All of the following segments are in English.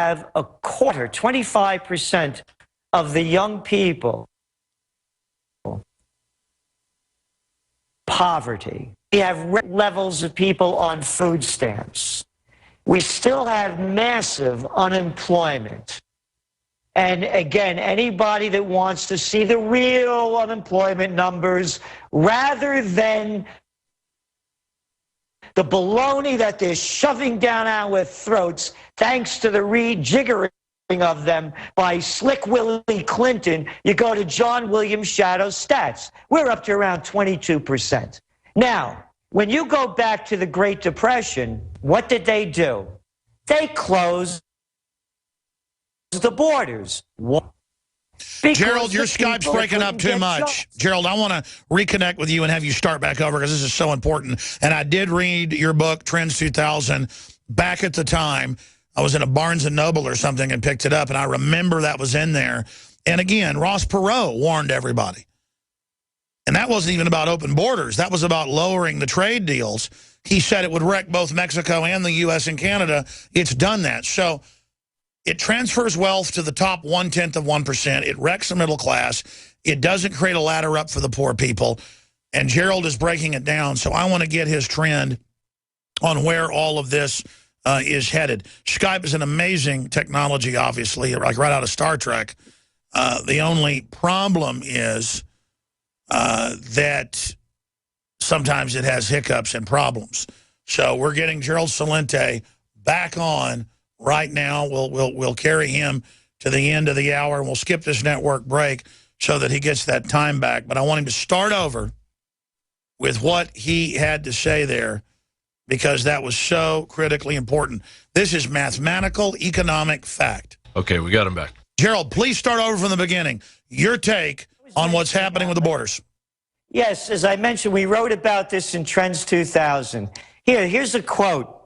have a quarter, 25% of the young people poverty. We have levels of people on food stamps. We still have massive unemployment. And again, anybody that wants to see the real unemployment numbers rather than the baloney that they're shoving down our throats, thanks to the rejiggering of them by Slick Willie Clinton, you go to John Williams Shadow stats. We're up to around 22%. Now, when you go back to the Great Depression, what did they do? They closed the borders. Gerald, your Skype's breaking up too much. Gerald, I want to reconnect with you and have you start back over because this is so important. And I did read your book, Trends 2000, back at the time. I was in a Barnes & Noble or something and picked it up, and I remember that was in there. And again, Ross Perot warned everybody. And that wasn't even about open borders. That was about lowering the trade deals. He said it would wreck both Mexico and the U.S. and Canada. It's done that. So it transfers wealth to the top 1/10 of 1%. It wrecks the middle class. It doesn't create a ladder up for the poor people. And Gerald is breaking it down. So I want to get his trend on where all of this is headed. Skype is an amazing technology, obviously, like right out of Star Trek. The only problem is that sometimes it has hiccups and problems. So we're getting Gerald Celente back on right now. We'll carry him to the end of the hour, and we'll skip this network break so that he gets that time back. But I want him to start over with what he had to say there, because that was so critically important. This is mathematical, economic fact. Okay, we got him back. Gerald, please start over from the beginning. Your take on what's happening with the borders. Yes, as I mentioned, we wrote about this in Trends 2000. Here's a quote.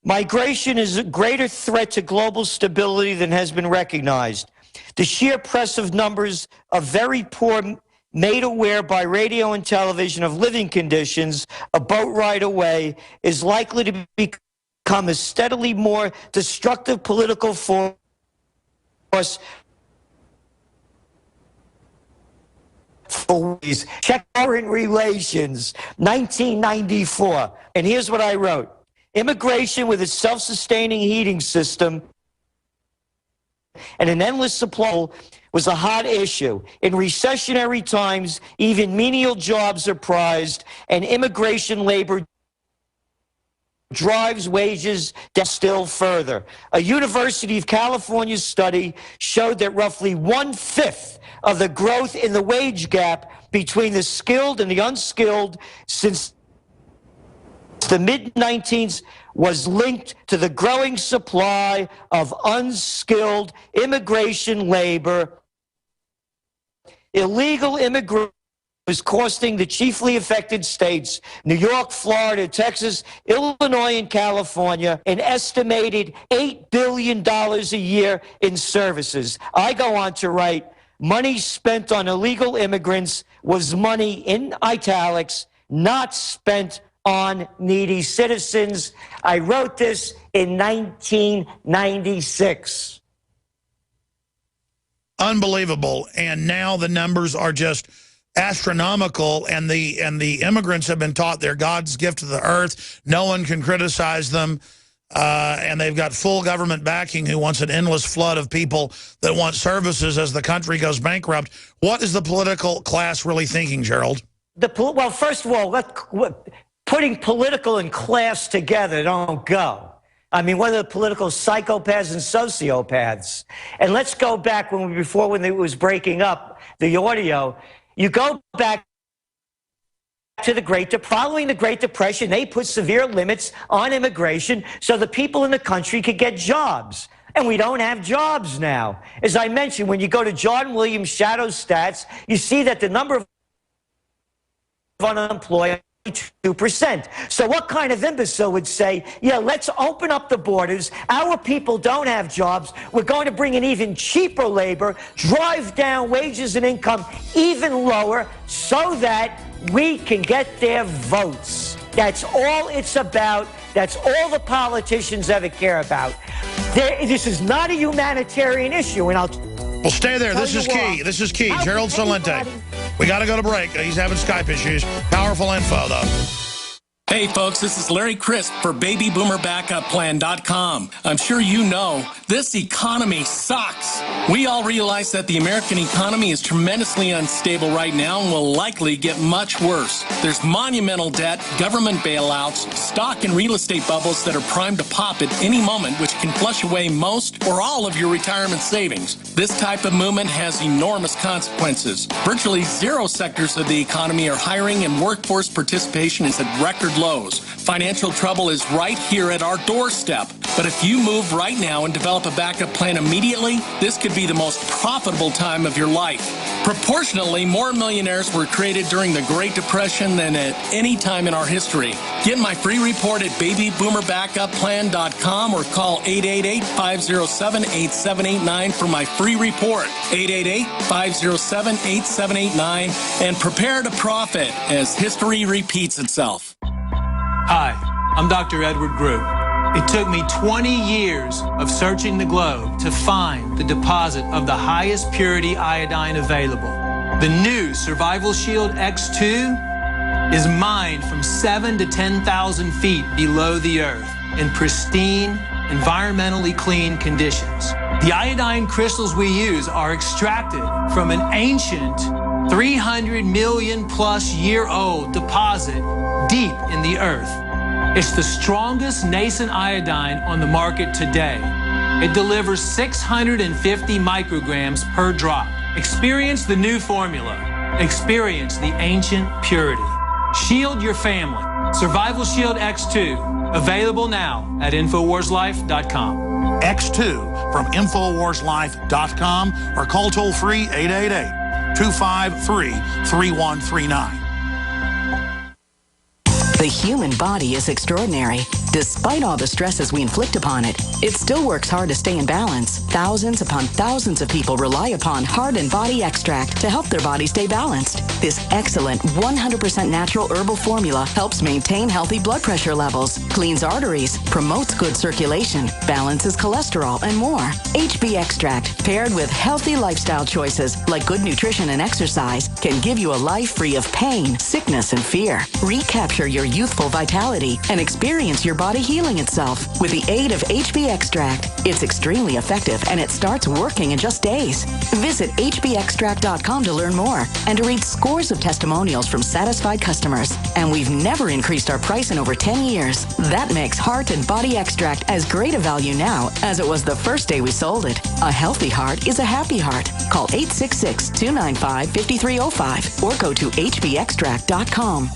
Migration is a greater threat to global stability than has been recognized. The sheer press of numbers of very poor, made aware by radio and television of living conditions a boat ride away, is likely to become a steadily more destructive political force for ways. Check Foreign Relations, 1994. And here's what I wrote. Immigration with its self-sustaining heating system and an endless supply was a hot issue. In recessionary times, even menial jobs are prized, and immigration labor drives wages down still further. A University of California study showed that roughly 1/5 of the growth in the wage gap between the skilled and the unskilled since the mid-19th was linked to the growing supply of unskilled immigration labor. Illegal immigration was costing the chiefly affected states, New York, Florida, Texas, Illinois, and California, an estimated $8 billion a year in services. I go on to write, money spent on illegal immigrants was money, in italics, not spent on needy citizens. I wrote this in 1996. Unbelievable. And now the numbers are just astronomical, and the immigrants have been taught they're God's gift to the earth. No one can criticize them. And they've got full government backing who wants an endless flood of people that want services as the country goes bankrupt. What is the political class really thinking, Gerald? Well, first of all, putting political and class together don't go. I mean, what are the political psychopaths and sociopaths? And let's go back when it was breaking up, the audio. You go back to following the Great Depression, they put severe limits on immigration so the people in the country could get jobs. And we don't have jobs now. As I mentioned, when you go to John Williams Shadow stats, you see that the number of unemployed 2%. So what kind of imbecile would say, yeah, let's open up the borders. Our people don't have jobs. We're going to bring in even cheaper labor, drive down wages and income even lower so that we can get their votes. That's all it's about. That's all the politicians ever care about. This is not a humanitarian issue, and Well, stay there. This is key. This is key. Gerald Celente. We got to go to break. He's having Skype issues. Powerful info, though. Hey folks, this is Larry Crisp for BabyBoomerBackupPlan.com. I'm sure you know, this economy sucks. We all realize that the American economy is tremendously unstable right now and will likely get much worse. There's monumental debt, government bailouts, stock and real estate bubbles that are primed to pop at any moment, which can flush away most or all of your retirement savings. This type of movement has enormous consequences. Virtually zero sectors of the economy are hiring, and workforce participation is at record lows. Financial trouble is right here at our doorstep. But if you move right now and develop a backup plan immediately, this could be the most profitable time of your life. Proportionally, more millionaires were created during the Great Depression than at any time in our history. Get my free report at BabyBoomerBackupPlan.com or call 888-507-8789 for my free report. 888-507-8789 and prepare to profit as history repeats itself. Hi, I'm Dr. Edward Group. It took me 20 years of searching the globe to find the deposit of the highest purity iodine available. The new Survival Shield X2 is mined from 7,000 to 10,000 feet below the earth in pristine, environmentally clean conditions. The iodine crystals we use are extracted from an ancient 300 million plus year old deposit deep in the earth. It's the strongest nascent iodine on the market today. It delivers 650 micrograms per drop. Experience the new formula. Experience the ancient purity. Shield your family. Survival Shield X2. Available now at InfoWarsLife.com. X2 from InfoWarsLife.com or call toll free 888-253-3139. The human body is extraordinary. Despite all the stresses we inflict upon it, it still works hard to stay in balance. Thousands upon thousands of people rely upon Heart and Body Extract to help their body stay balanced. This excellent 100% natural herbal formula helps maintain healthy blood pressure levels, cleans arteries, promotes good circulation, balances cholesterol, and more. HB Extract, paired with healthy lifestyle choices like good nutrition and exercise, can give you a life free of pain, sickness, and fear. Recapture your youthful vitality and experience your body healing itself with the aid of HB Extract. It's extremely effective and it starts working in just days. Visit hbextract.com to learn more and to read scores of testimonials from satisfied customers. And we've never increased our price in over 10 years. That makes Heart and Body Extract as great a value now as it was the first day we sold it. A healthy heart is a happy heart. Call 866-295-5305 or go to hbextract.com.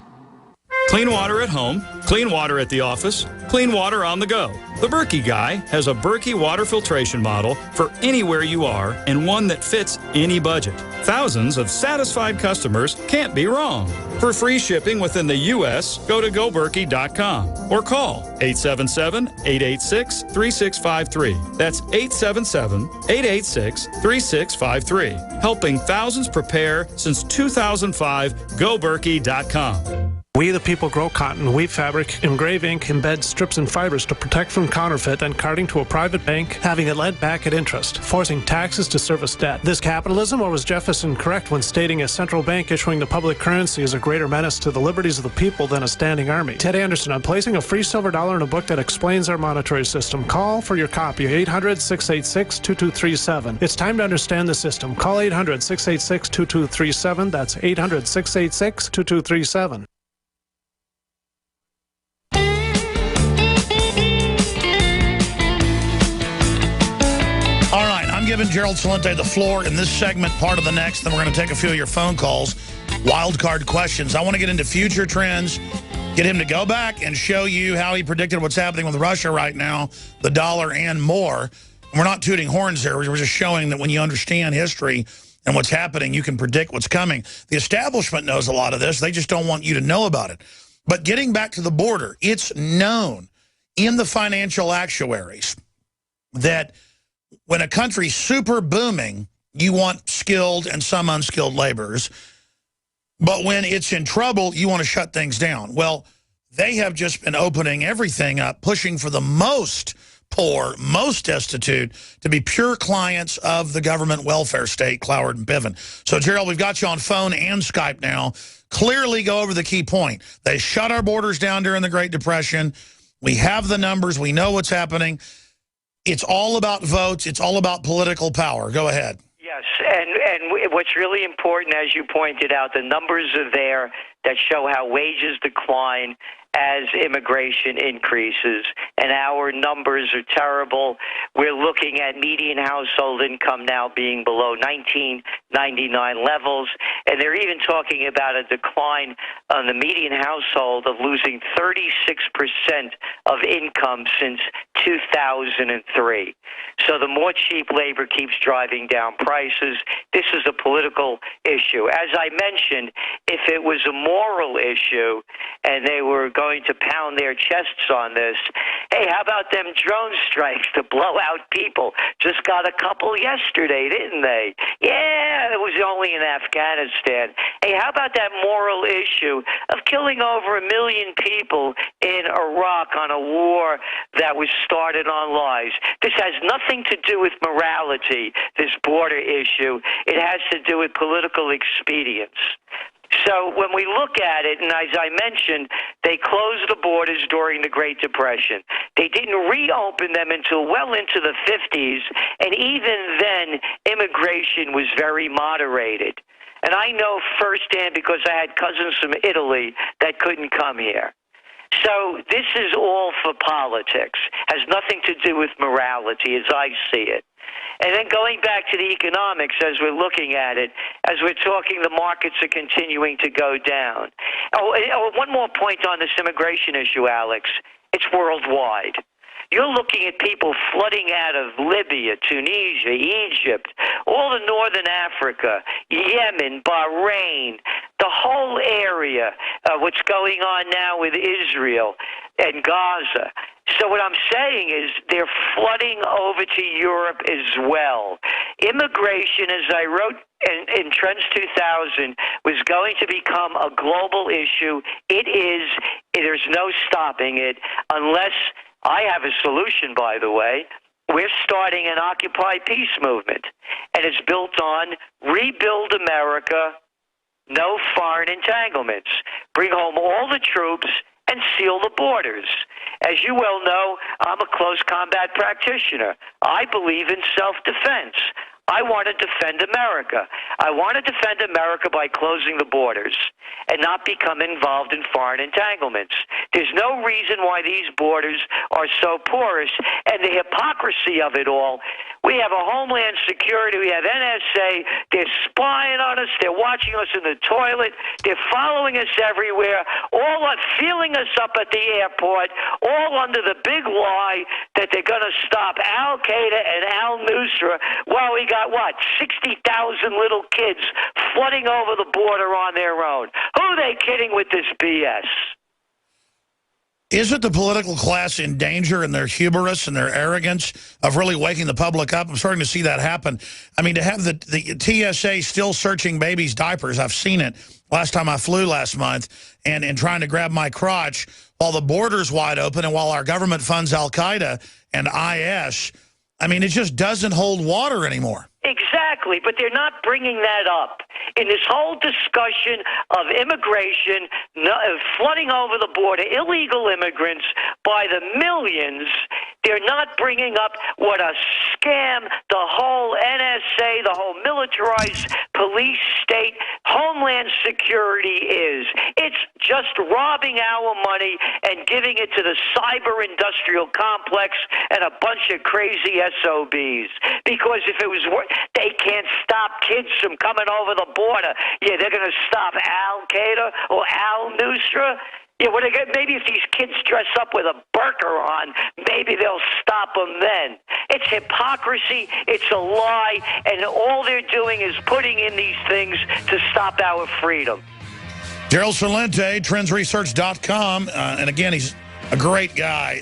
Clean water at home, clean water at the office, clean water on the go. The Berkey Guy has a Berkey water filtration model for anywhere you are and one that fits any budget. Thousands of satisfied customers can't be wrong. For free shipping within the U.S., go to goberkey.com or call 877-886-3653. That's 877-886-3653. Helping thousands prepare since 2005, goberkey.com. We the people grow cotton, weave fabric, engrave ink, embed strips and fibers to protect from counterfeit and carting to a private bank, having it lent back at interest, forcing taxes to service debt. This capitalism, or was Jefferson correct when stating a central bank issuing the public currency is a greater menace to the liberties of the people than a standing army? Ted Anderson, I'm placing a free silver dollar in a book that explains our monetary system. Call for your copy, 800-686-2237. It's time to understand the system. Call 800-686-2237. That's 800-686-2237. Giving Gerald Celente the floor in this segment, part of the next. Then we're going to take a few of your phone calls, wild card questions. I want to get into future trends, get him to go back and show you how he predicted what's happening with Russia right now, the dollar, and more. And we're not tooting horns here. We're just showing that when you understand history and what's happening, you can predict what's coming. The establishment knows a lot of this. They just don't want you to know about it. But getting back to the border, it's known in the financial actuaries that when a country's super booming, you want skilled and some unskilled laborers. But when it's in trouble, you want to shut things down. Well, they have just been opening everything up, pushing for the most poor, most destitute, to be pure clients of the government welfare state, Cloward and Piven. So, Gerald, we've got you on phone and Skype now. Clearly go over the key point. They shut our borders down during the Great Depression. We have the numbers. We know what's happening. It's all about votes. It's all about political power. Go ahead. Yes, and what's really important, as you pointed out, the numbers are there that show how wages decline as immigration increases, and our numbers are terrible. We're looking at median household income now being below 1999 levels, and they're even talking about a decline on the median household of losing 36% of income since 2003. So the more cheap labor keeps driving down prices. This is a political issue. As I mentioned, if it was a moral issue and they were going to pound their chests on this, hey, how about them drone strikes to blow out people? Just got a couple yesterday, didn't they? Yeah, it was only in Afghanistan. Hey, how about that moral issue of killing over 1 million people in Iraq on a war that was started on lies? This has nothing to do with morality, this border issue. It has to do with political expedience. So when we look at it, and as I mentioned, they closed the borders during the Great Depression. They didn't reopen them until well into the 50s, and even then, immigration was very moderated. And I know firsthand because I had cousins from Italy that couldn't come here. So this is all for politics, has nothing to do with morality as I see it. And then going back to the economics, as we're looking at it, as we're talking, the markets are continuing to go down. One more point on this immigration issue, Alex. It's worldwide. You're looking at people flooding out of Libya, Tunisia, Egypt, all of northern Africa, Yemen, Bahrain, the whole area, what's going on now with Israel and Gaza. So what I'm saying is they're flooding over to Europe as well. Immigration, as I wrote in Trends 2000, was going to become a global issue. It is. There's no stopping it unless I have a solution, by the way. We're starting an Occupy Peace movement, and it's built on Rebuild America, no foreign entanglements. Bring home all the troops and seal the borders. As you well know, I'm a close combat practitioner. I believe in self-defense. I want to defend America. I want to defend America by closing the borders and not become involved in foreign entanglements. There's no reason why these borders are so porous, and the hypocrisy of it all. We have a Homeland Security, we have NSA, they're spying on us, they're watching us in the toilet, they're following us everywhere, all on feeling us up at the airport, all under the big lie that they're going to stop Al-Qaeda and al-Nusra. Well, we got, 60,000 little kids flooding over the border on their own. Who are they kidding with this BS? Isn't the political class in danger in their hubris and their arrogance of really waking the public up? I'm starting to see that happen. I mean, to have the TSA still searching babies' diapers, I've seen it last time I flew last month, and trying to grab my crotch while the border's wide open and while our government funds Al-Qaeda and IS. I mean, it just doesn't hold water anymore. Exactly, but they're not bringing that up. In this whole discussion of immigration, flooding over the border, illegal immigrants by the millions, they're not bringing up what a scam the whole NSA, the whole militarized police state, Homeland Security is. It's just robbing our money and giving it to the cyber-industrial complex and a bunch of crazy SOBs. Because if it was they can't stop kids from coming over the border. Yeah, they're going to stop Al-Qaeda or al-Nusra. Yeah, maybe if these kids dress up with a burqa on, maybe they'll stop them then. It's hypocrisy. It's a lie. And all they're doing is putting in these things to stop our freedom. Gerald Celente, TrendsResearch.com. And again, he's a great guy.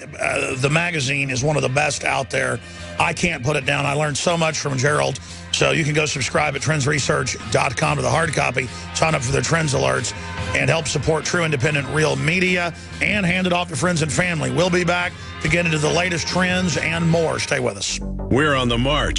The magazine is one of the best out there. I can't put it down. I learned so much from Gerald. So you can go subscribe at TrendsResearch.com to the hard copy, sign up for their Trends Alerts, and help support true independent real media, and hand it off to friends and family. We'll be back. to get into the latest trends and more. Stay with us. We're on the march.